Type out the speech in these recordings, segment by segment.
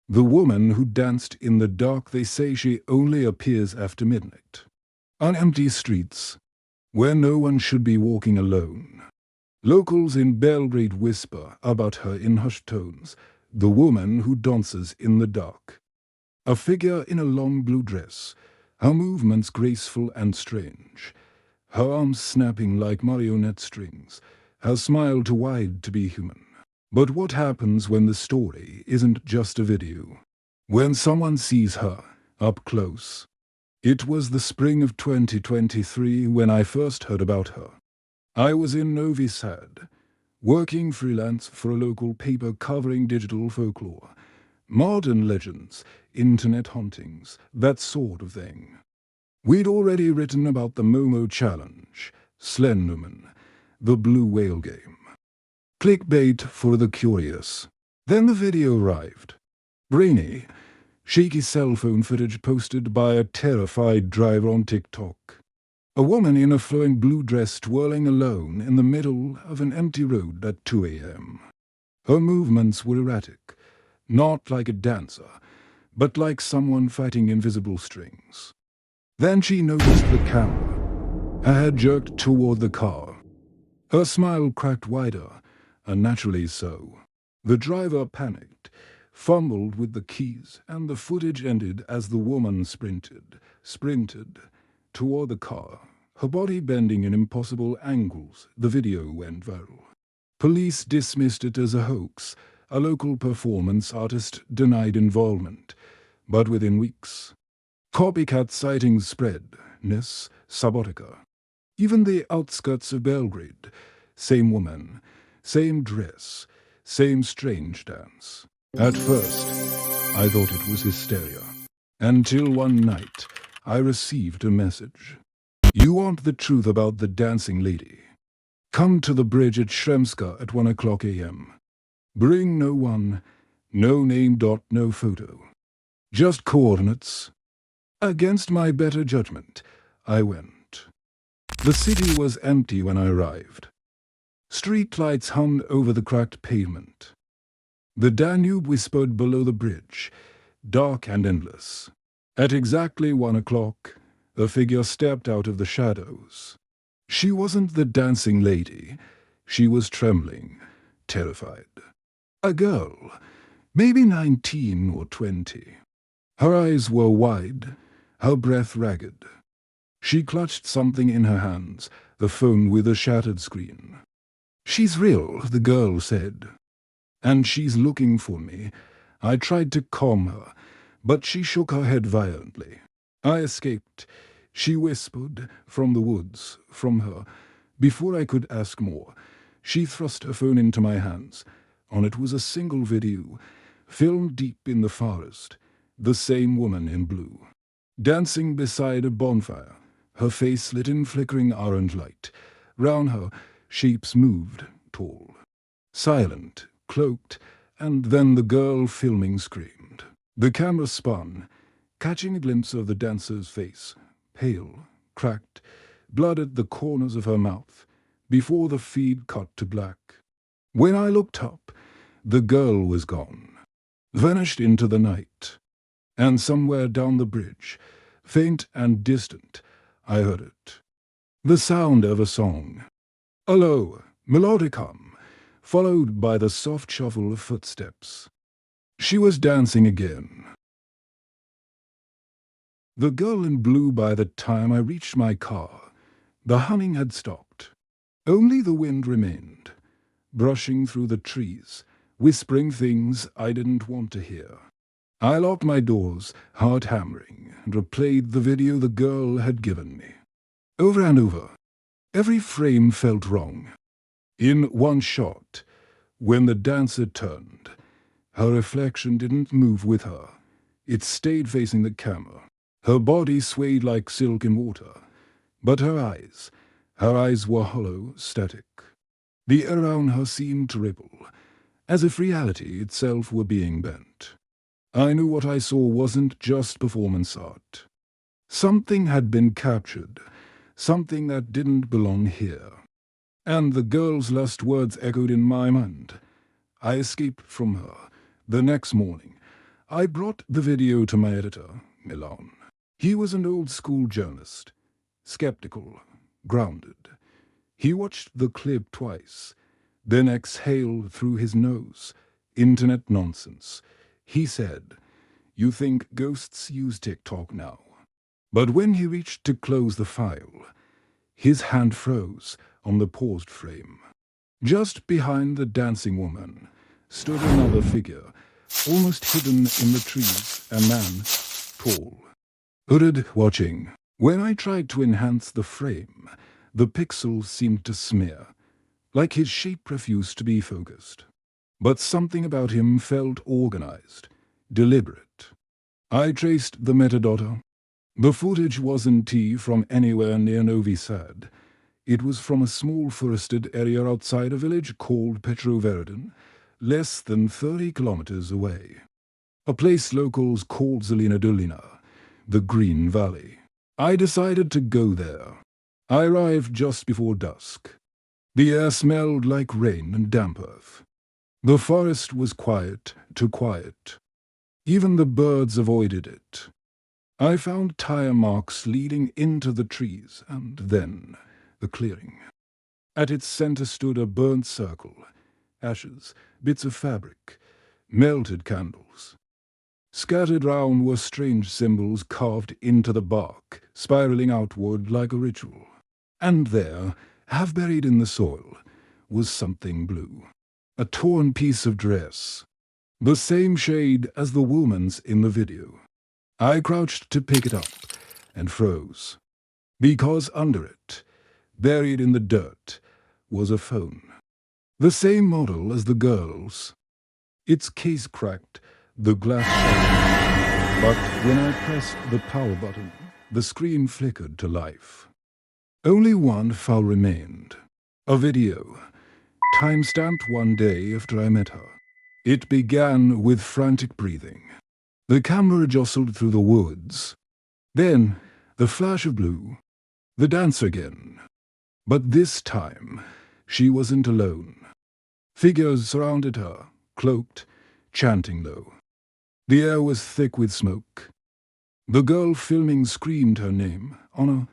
The woman who danced in the dark, they say she only appears after midnight. On empty streets, where no one should be walking alone. Locals in Belgrade whisper about her in hushed tones, the woman who dances in the dark. A figure in a long blue dress, her movements graceful and strange, her arms snapping like marionette strings, her smile too wide to be human. But what happens when the story isn't just a video? When someone sees her, up close. It was the spring of 2023 when I first heard about her. I was in Novi Sad, working freelance for a local paper covering digital folklore, modern legends, internet hauntings, that sort of thing. We'd already written about the Momo Challenge, Slenderman, the Blue Whale game. Clickbait for the curious. Then the video arrived. Brainy, shaky cell phone footage posted by a terrified driver on TikTok. A woman in a flowing blue dress twirling alone in the middle of an empty road at 2 a.m. Her movements were erratic, not like a dancer, but like someone fighting invisible strings. Then she noticed the camera. Her head jerked toward the car. Her smile cracked wider, unnaturally so. The driver panicked, fumbled with the keys, and the footage ended as the woman sprinted toward the car, her body bending in impossible angles. The video went viral. Police dismissed it as a hoax. A local performance artist denied involvement. But within weeks, copycat sightings spread. Nis Subotica. Even the outskirts of Belgrade. Same woman, same dress, same strange dance. At first, I thought it was hysteria. Until one night, I received a message. You want the truth about the dancing lady? Come to the bridge at Sremska at 1 o'clock a.m. Bring no one, no name, no photo. Just coordinates. Against my better judgment, I went. The city was empty when I arrived. Street lights hummed over the cracked pavement. The Danube whispered below the bridge, dark and endless. At exactly 1 o'clock, a figure stepped out of the shadows. She wasn't the dancing lady. She was trembling, terrified. A girl, maybe 19 or 20. Her eyes were wide, her breath ragged. She clutched something in her hands, the phone with a shattered screen. She's real, the girl said. And she's looking for me. I tried to calm her, but she shook her head violently. I escaped. She whispered, from the woods, from her. Before I could ask more, she thrust her phone into my hands. On it was a single video, filmed deep in the forest. The same woman in blue, dancing beside a bonfire, her face lit in flickering orange light. Round her, shapes moved, tall, silent, cloaked, and then the girl filming screamed. The camera spun, catching a glimpse of the dancer's face, pale, cracked, blood at the corners of her mouth, before the feed cut to black. When I looked up, the girl was gone, vanished into the night. And somewhere down the bridge, faint and distant, I heard it. The sound of a song. A low, melodic hum, followed by the soft shuffle of footsteps. She was dancing again. The girl in blue. By the time I reached my car, the humming had stopped. Only the wind remained, brushing through the trees, whispering things I didn't want to hear. I locked my doors, heart hammering, and replayed the video the girl had given me. Over and over. Every frame felt wrong. In one shot, when the dancer turned, her reflection didn't move with her. It stayed facing the camera. Her body swayed like silk in water. But her eyes were hollow, static. The air around her seemed to ripple, as if reality itself were being bent. I knew what I saw wasn't just performance art. Something had been captured, something that didn't belong here. And the girl's last words echoed in my mind. I escaped from her. The next morning, I brought the video to my editor, Milan. He was an old-school journalist, skeptical, grounded. He watched the clip twice, then exhaled through his nose. Internet nonsense. He said, "You think ghosts use TikTok now?" But when he reached to close the file, his hand froze on the paused frame. Just behind the dancing woman stood another figure, almost hidden in the trees, a man, tall, hooded, watching. When I tried to enhance the frame, the pixels seemed to smear, like his shape refused to be focused. But something about him felt organized, deliberate. I traced the metadata. The footage wasn't from anywhere near Novi Sad. It was from a small forested area outside a village called Petrovaradin, less than 30 kilometers away. A place locals called Zelina Dolina, the Green Valley. I decided to go there. I arrived just before dusk. The air smelled like rain and damp earth. The forest was quiet, too quiet. Even the birds avoided it. I found tire marks leading into the trees, and then the clearing. At its center stood a burnt circle, ashes, bits of fabric, melted candles. Scattered round were strange symbols carved into the bark, spiraling outward like a ritual. And there, half buried in the soil, was something blue. A torn piece of dress, the same shade as the woman's in the video. I crouched to pick it up and froze, because under it, buried in the dirt, was a phone. The same model as the girl's. Its case cracked, the glass shattered, but when I pressed the power button, the screen flickered to life. Only one file remained, a video, time-stamped one day after I met her. It began with frantic breathing. The camera jostled through the woods. Then, the flash of blue. The dance again. But this time, she wasn't alone. Figures surrounded her, cloaked, chanting low. The air was thick with smoke. The girl filming screamed her name, Honor,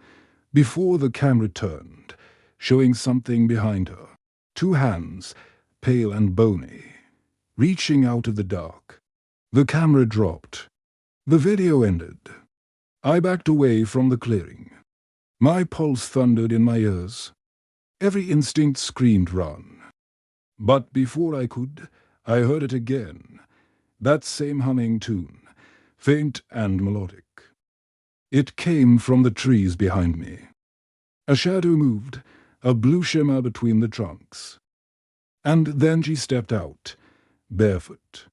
before the camera turned, showing something behind her. Two hands, pale and bony, reaching out of the dark. The camera dropped. The video ended. I backed away from the clearing. My pulse thundered in my ears. Every instinct screamed run. But before I could, I heard it again. That same humming tune, faint and melodic. It came from the trees behind me. A shadow moved, a blue shimmer between the trunks. And then she stepped out, barefoot.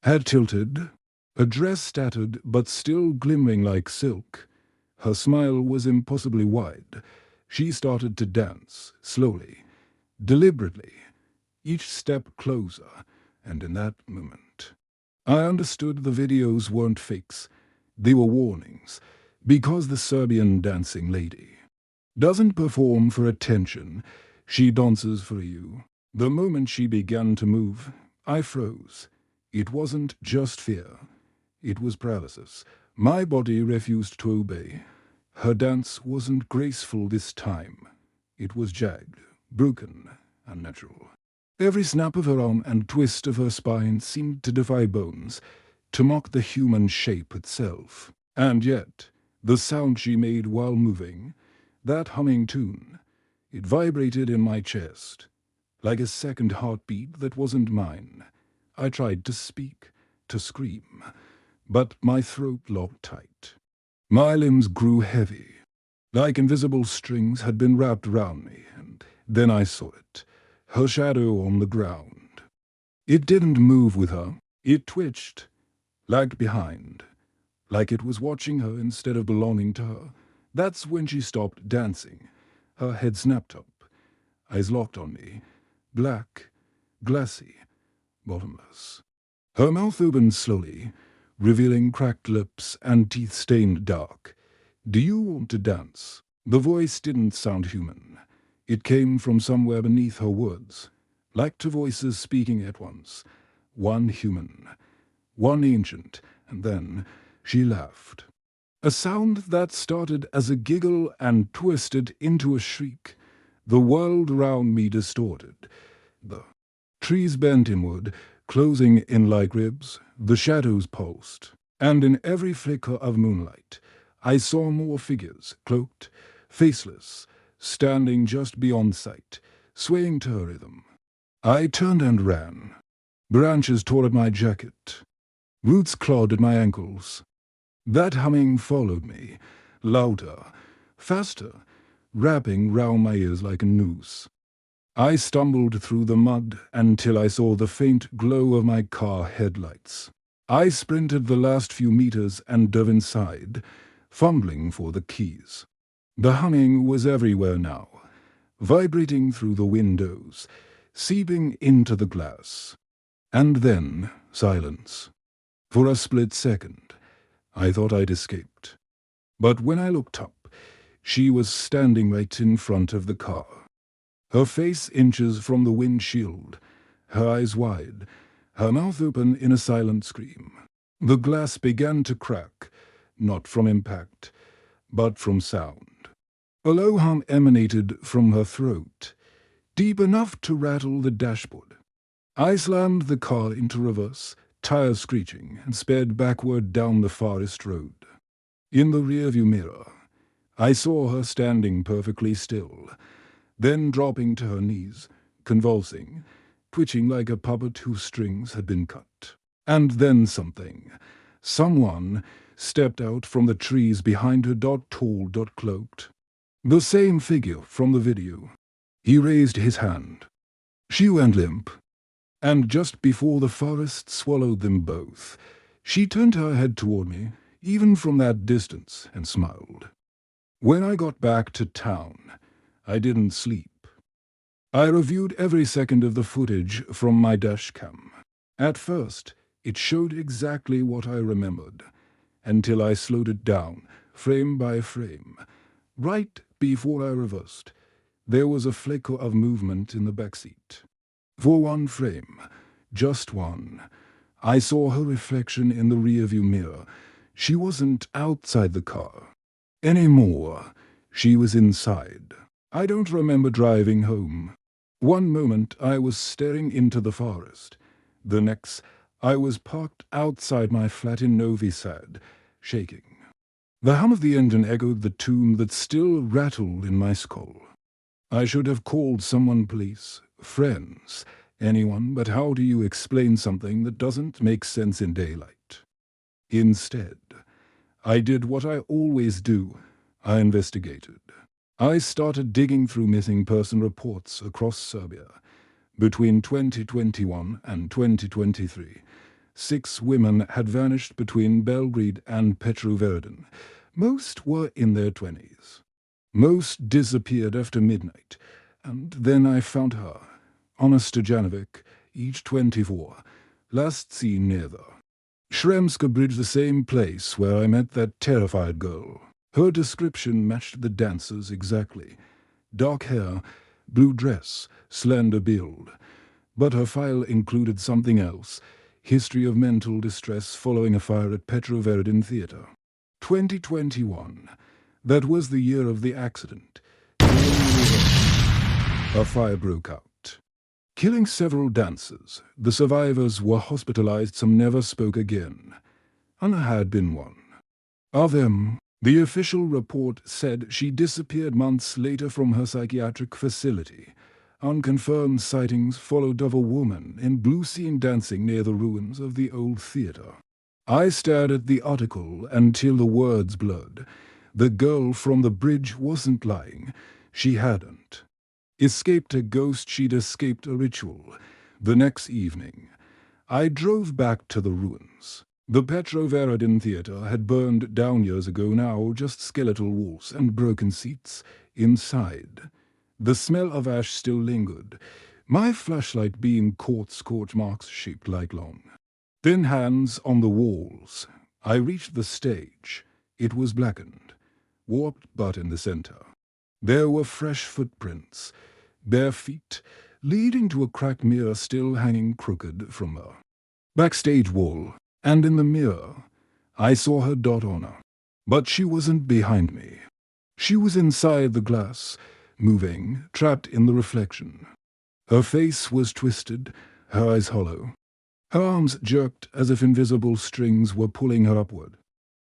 Head tilted, a dress tattered but still glimmering like silk. Her smile was impossibly wide. She started to dance, slowly, deliberately, each step closer, and in that moment, I understood the videos weren't fakes. They were warnings, because the Serbian Dancing Lady doesn't perform for attention, she dances for you. The moment she began to move, I froze. It wasn't just fear. It was paralysis. My body refused to obey. Her dance wasn't graceful this time. It was jagged, broken, unnatural. Every snap of her arm and twist of her spine seemed to defy bones, to mock the human shape itself. And yet, the sound she made while moving, that humming tune, it vibrated in my chest, like a second heartbeat that wasn't mine. I tried to speak, to scream, but my throat locked tight. My limbs grew heavy, like invisible strings had been wrapped around me, and then I saw it, her shadow on the ground. It didn't move with her. It twitched, lagged behind, like it was watching her instead of belonging to her. That's when she stopped dancing. Her head snapped up, eyes locked on me, black, glassy, bottomless. Her mouth opened slowly, revealing cracked lips and teeth stained dark. "Do you want to dance?" The voice didn't sound human. It came from somewhere beneath her words, like two voices speaking at once. One human, one ancient, and then she laughed. A sound that started as a giggle and twisted into a shriek. The world round me distorted. The trees bent inward, closing in like ribs, the shadows pulsed, and in every flicker of moonlight I saw more figures, cloaked, faceless, standing just beyond sight, swaying to her rhythm. I turned and ran. Branches tore at my jacket. Roots clawed at my ankles. That humming followed me, louder, faster, wrapping round my ears like a noose. I stumbled through the mud until I saw the faint glow of my car headlights. I sprinted the last few meters and dove inside, fumbling for the keys. The humming was everywhere now, vibrating through the windows, seeping into the glass. And then silence. For a split second, I thought I'd escaped. But when I looked up, she was standing right in front of the car. Her face inches from the windshield, her eyes wide, her mouth open in a silent scream. The glass began to crack, not from impact, but from sound. A low hum emanated from her throat, deep enough to rattle the dashboard. I slammed the car into reverse, tires screeching, and sped backward down the forest road. In the rearview mirror, I saw her standing perfectly still, then dropping to her knees, convulsing, twitching like a puppet whose strings had been cut. And then someone stepped out from the trees behind her, tall, cloaked. The same figure from the video. He raised his hand. She went limp, and just before the forest swallowed them both, she turned her head toward me, even from that distance, and smiled. When I got back to town, I didn't sleep. I reviewed every second of the footage from my dash cam. At first, it showed exactly what I remembered, until I slowed it down, frame by frame. Right before I reversed, there was a flicker of movement in the backseat. For one frame, just one, I saw her reflection in the rearview mirror. She wasn't outside the car anymore. She was inside. I don't remember driving home. One moment I was staring into the forest. The next, I was parked outside my flat in Novi Sad, shaking. The hum of the engine echoed the tune that still rattled in my skull. I should have called someone, police, friends, anyone, but how do you explain something that doesn't make sense in daylight? Instead, I did what I always do. I investigated. I started digging through missing person reports across Serbia. Between 2021 and 2023, 6 women had vanished between Belgrade and Petrovaradin. Most were in their 20s. Most disappeared after midnight, and then I found her, Anna Stojanovic, age 24, last seen near the Sremska Bridge, the same place where I met that terrified girl. Her description matched the dancer's exactly. Dark hair, blue dress, slender build. But her file included something else. History of mental distress following a fire at Petrovaradin Theatre. 2021. That was the year of the accident. A fire broke out, killing several dancers. The survivors were hospitalized, some never spoke again. Anna had been one. Of them, the official report said she disappeared months later from her psychiatric facility. Unconfirmed sightings followed of a woman in blue scene dancing near the ruins of the old theatre. I stared at the article until the words blurred. The girl from the bridge wasn't lying. She hadn't escaped a ghost, she'd escaped a ritual. The next evening, I drove back to the ruins. The Petrovaradin Theatre had burned down years ago now, just skeletal walls and broken seats. Inside, the smell of ash still lingered. My flashlight beam caught scorch marks shaped like long, thin hands on the walls. I reached the stage. It was blackened, warped but in the center. There were fresh footprints, bare feet, leading to a cracked mirror still hanging crooked from her backstage wall. And in the mirror, I saw her dot on her. But she wasn't behind me. She was inside the glass, moving, trapped in the reflection. Her face was twisted, her eyes hollow. Her arms jerked as if invisible strings were pulling her upward.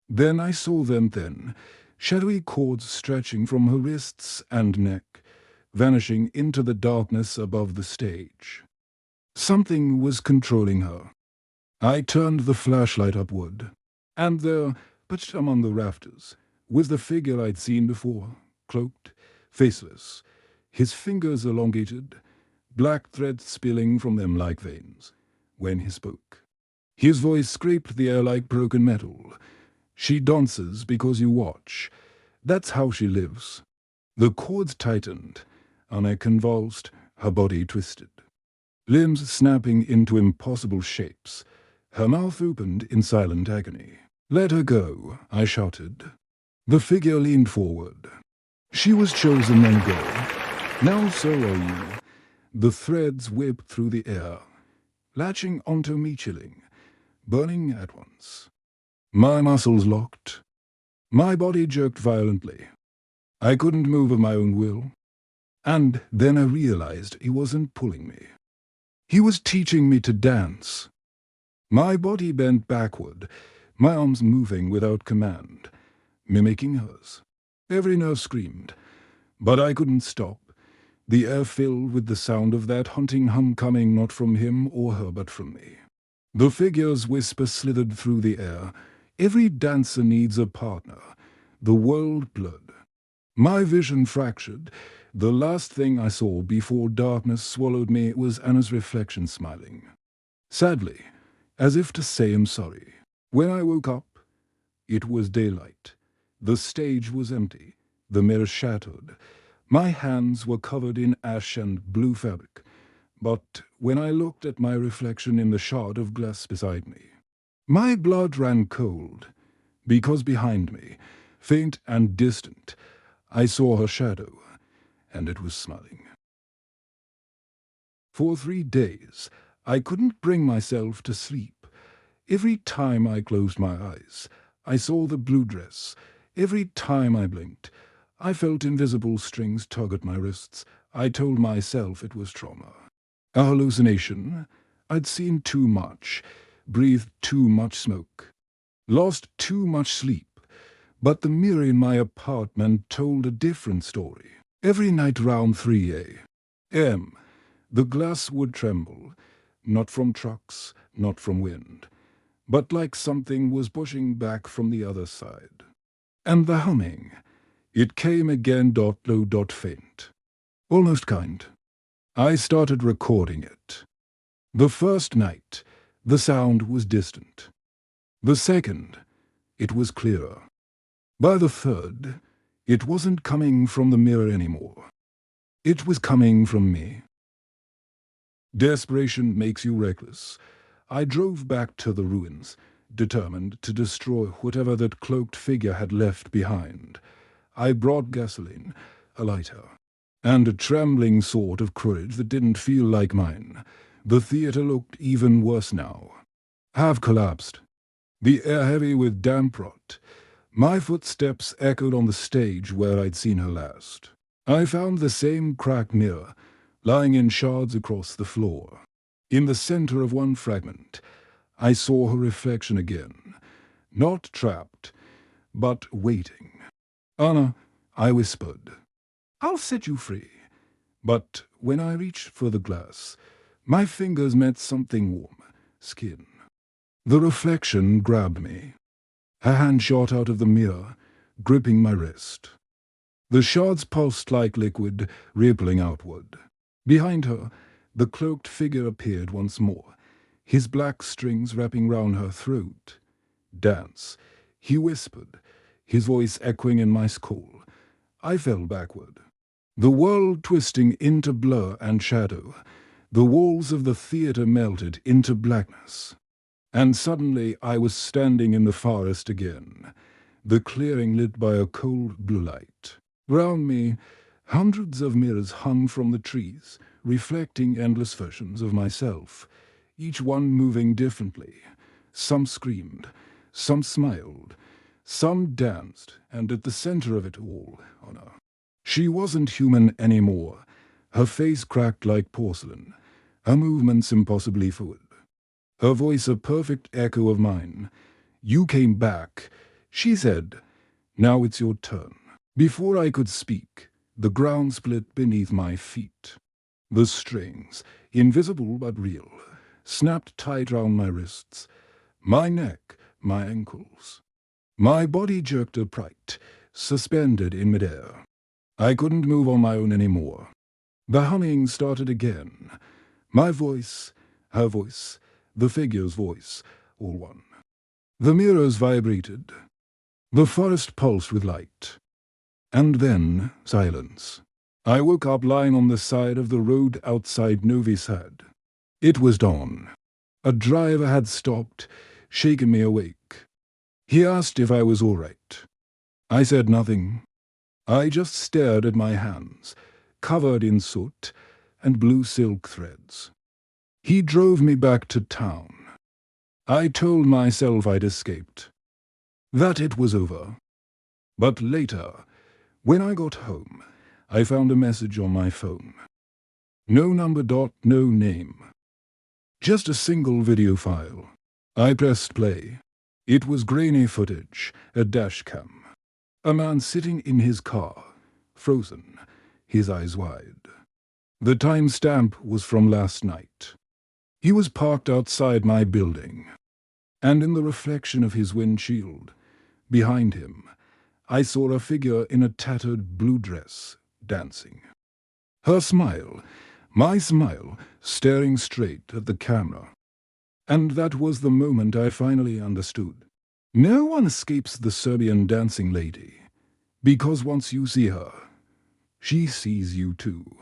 Then I saw them thin, shadowy cords stretching from her wrists and neck, vanishing into the darkness above the stage. Something was controlling her. I turned the flashlight upward, and there, perched among the rafters, was the figure I'd seen before, cloaked, faceless, his fingers elongated, black threads spilling from them like veins, when he spoke. His voice scraped the air like broken metal. She dances because you watch. That's how she lives. The cords tightened, and I convulsed, her body twisted. Limbs snapping into impossible shapes. Her mouth opened in silent agony. "Let her go," I shouted. The figure leaned forward. She was chosen and go. Now so are you. The threads whipped through the air, latching onto me, chilling, burning at once. My muscles locked. My body jerked violently. I couldn't move of my own will. And then I realized he wasn't pulling me. He was teaching me to dance. My body bent backward, my arms moving without command, mimicking hers. Every nerve screamed, but I couldn't stop. The air filled with the sound of that haunting hum coming not from him or her but from me. The figure's whisper slithered through the air. Every dancer needs a partner. The world blurred. My vision fractured. The last thing I saw before darkness swallowed me was Anna's reflection smiling. Sadly, as if to say I'm sorry. When I woke up, it was daylight. The stage was empty, the mirror shattered. My hands were covered in ash and blue fabric. But when I looked at my reflection in the shard of glass beside me, my blood ran cold, because behind me, faint and distant, I saw her shadow, and it was smiling. For 3 days, I couldn't bring myself to sleep. Every time I closed my eyes, I saw the blue dress. Every time I blinked, I felt invisible strings tug at my wrists. I told myself it was trauma. A hallucination. I'd seen too much, breathed too much smoke, lost too much sleep. But the mirror in my apartment told a different story. Every night round 3 a.m., the glass would tremble, not from trucks, not from wind, but like something was pushing back from the other side. And the humming, it came again, low, faint, almost kind. I started recording it. The first night, the sound was distant. The second, it was clearer. By the third, it wasn't coming from the mirror anymore. It was coming from me. Desperation makes you reckless. I drove back to the ruins, determined to destroy whatever that cloaked figure had left behind. I brought gasoline, a lighter, and a trembling sort of courage that didn't feel like mine. The theater looked even worse now. Half collapsed. The air heavy with damp rot. My footsteps echoed on the stage where I'd seen her last. I found the same cracked mirror, lying in shards across the floor. In the center of one fragment, I saw her reflection again, not trapped, but waiting. "Anna," I whispered, "I'll set you free." But when I reached for the glass, my fingers met something warm, skin. The reflection grabbed me. Her hand shot out of the mirror, gripping my wrist. The shards pulsed like liquid, rippling outward. Behind her, the cloaked figure appeared once more, his black strings wrapping round her throat. "Dance," he whispered, his voice echoing in my skull. I fell backward. The world twisting into blur and shadow. The walls of the theater melted into blackness. And suddenly I was standing in the forest again, the clearing lit by a cold blue light. Round me, hundreds of mirrors hung from the trees, reflecting endless versions of myself, each one moving differently. Some screamed, some smiled, some danced, and at the center of it all, Honor, she wasn't human anymore. Her face cracked like porcelain, her movements impossibly fluid, her voice a perfect echo of mine. "You came back," she said. "Now it's your turn." Before I could speak, the ground split beneath my feet. The strings, invisible but real, snapped tight round my wrists, my neck, my ankles. My body jerked upright, suspended in midair. I couldn't move on my own anymore. The humming started again. My voice, her voice, the figure's voice, all one. The mirrors vibrated. The forest pulsed with light. And then silence. I woke up lying on the side of the road outside Novi Sad. It was dawn. A driver had stopped, shaken me awake. He asked if I was all right. I said nothing. I just stared at my hands, covered in soot and blue silk threads. He drove me back to town. I told myself I'd escaped, that it was over. But later, when I got home, I found a message on my phone. No number, no name. Just a single video file. I pressed play. It was grainy footage, a dash cam. A man sitting in his car, frozen, his eyes wide. The timestamp was from last night. He was parked outside my building, and in the reflection of his windshield, behind him, I saw a figure in a tattered blue dress, dancing. Her smile, my smile, staring straight at the camera. And that was the moment I finally understood. No one escapes the Serbian Dancing Lady, because once you see her, she sees you too.